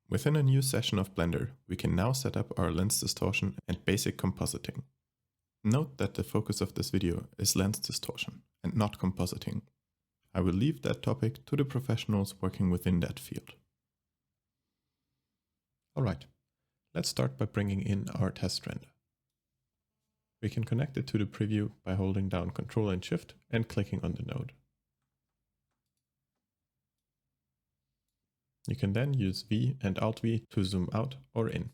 Within a new session of Blender, we can now set up our lens distortion and basic compositing. Note that the focus of this video is lens distortion and not compositing. I will leave that topic to the professionals working within that field. Alright, let's start by bringing in our test render. We can connect it to the preview by holding down Ctrl and Shift and clicking on the node. You can then use V and Alt V to zoom out or in.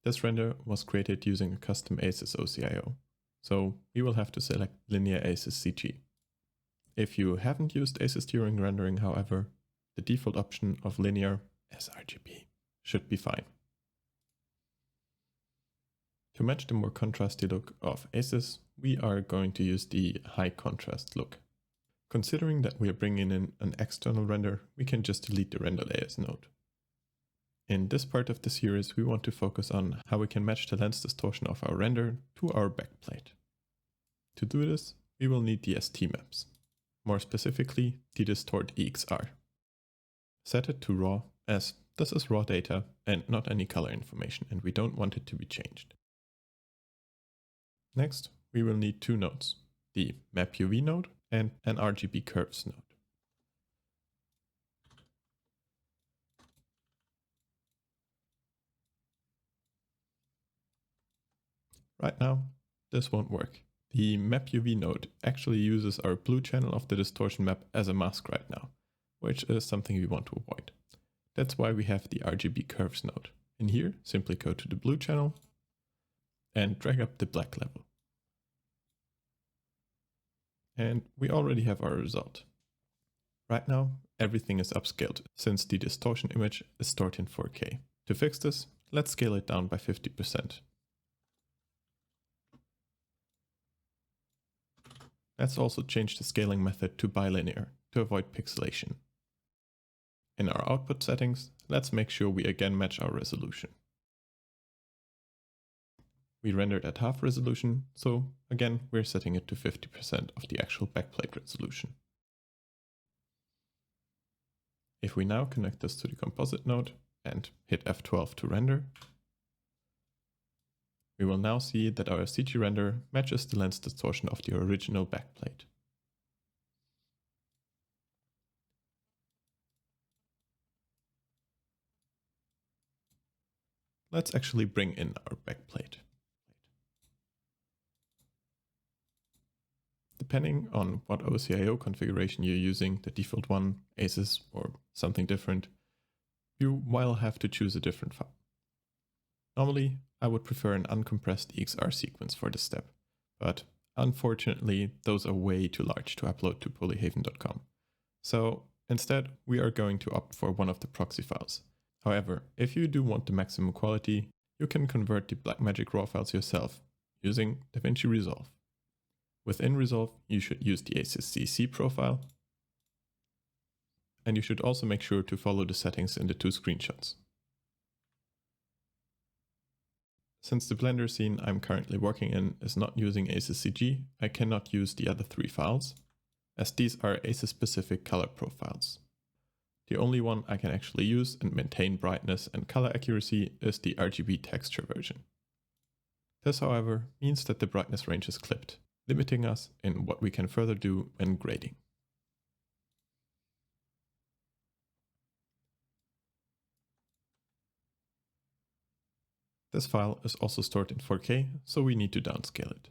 This render was created using a custom ACES OCIO, so we will have to select Linear ACES CG. If you haven't used ACES during rendering, however, the default option of Linear as RGB should be fine. To match the more contrasty look of ACES, we are going to use the high contrast look. Considering that we are bringing in an external render, we can just delete the render layers node. In this part of the series, we want to focus on how we can match the lens distortion of our render to our backplate. To do this, we will need the ST maps, more specifically the Distort EXR. Set it to raw, as this is raw data and not any color information, and we don't want it to be changed. Next, we will need two nodes, the MapUV node and an RGB curves node. Right now, this won't work. The MapUV node actually uses our blue channel of the distortion map as a mask right now, which is something we want to avoid. That's why we have the RGB curves node. In here, simply go to the blue channel and drag up the black level. And we already have our result. Right now, everything is upscaled since the distortion image is stored in 4K. To fix this, let's scale it down by 50%. Let's also change the scaling method to bilinear to avoid pixelation. In our output settings, let's make sure we again match our resolution. We rendered at half resolution, so again we're setting it to 50% of the actual backplate resolution. If we now connect this to the composite node and hit F12 to render, we will now see that our CG render matches the lens distortion of the original backplate. Let's actually bring in our backplate. Depending on what OCIO configuration you're using, the default one, ACES, or something different, you will have to choose a different file. Normally, I would prefer an uncompressed EXR sequence for this step, but unfortunately, those are way too large to upload to polyhaven.com. So instead, we are going to opt for one of the proxy files. However, if you do want the maximum quality, you can convert the Blackmagic RAW files yourself using DaVinci Resolve. Within Resolve, you should use the ACES CC profile, and you should also make sure to follow the settings in the two screenshots. Since the Blender scene I'm currently working in is not using ACES CG, I cannot use the other three files, as these are ACES-specific color profiles. The only one I can actually use and maintain brightness and color accuracy is the RGB texture version. This, however, means that the brightness range is clipped, limiting us in what we can further do when grading. This file is also stored in 4K, so we need to downscale it.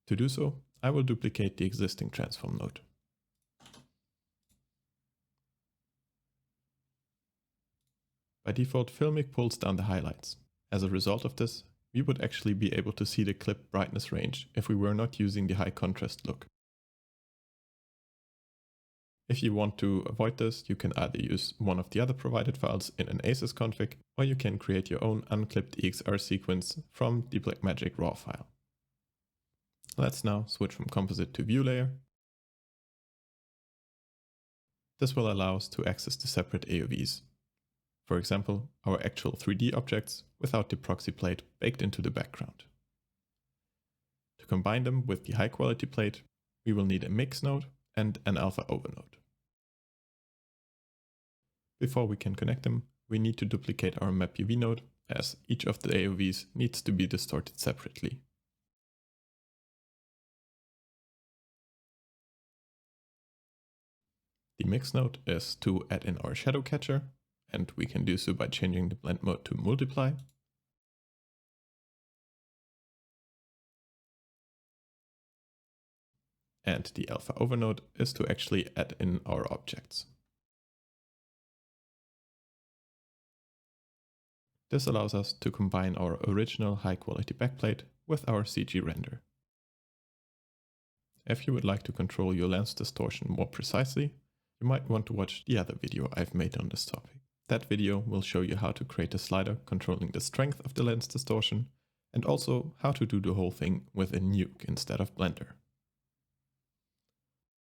To do so, I will duplicate the existing transform node. By default, Filmic pulls down the highlights. As a result of this, we would actually be able to see the clip brightness range if we were not using the high contrast look. If you want to avoid this, you can either use one of the other provided files in an ACES config, or you can create your own unclipped EXR sequence from the Blackmagic RAW file. Let's now switch from composite to view layer. This will allow us to access the separate AOVs. For example, our actual 3D objects without the proxy plate baked into the background. To combine them with the high quality plate, we will need a mix node and an alpha over node. Before we can connect them, we need to duplicate our map UV node, as each of the AOVs needs to be distorted separately. The mix node is to add in our shadow catcher, and we can do so by changing the blend mode to multiply. And the alpha over node is to actually add in our objects. This allows us to combine our original high quality backplate with our CG render. If you would like to control your lens distortion more precisely, you might want to watch the other video I've made on this topic. That video will show you how to create a slider controlling the strength of the lens distortion, and also how to do the whole thing within Nuke instead of Blender.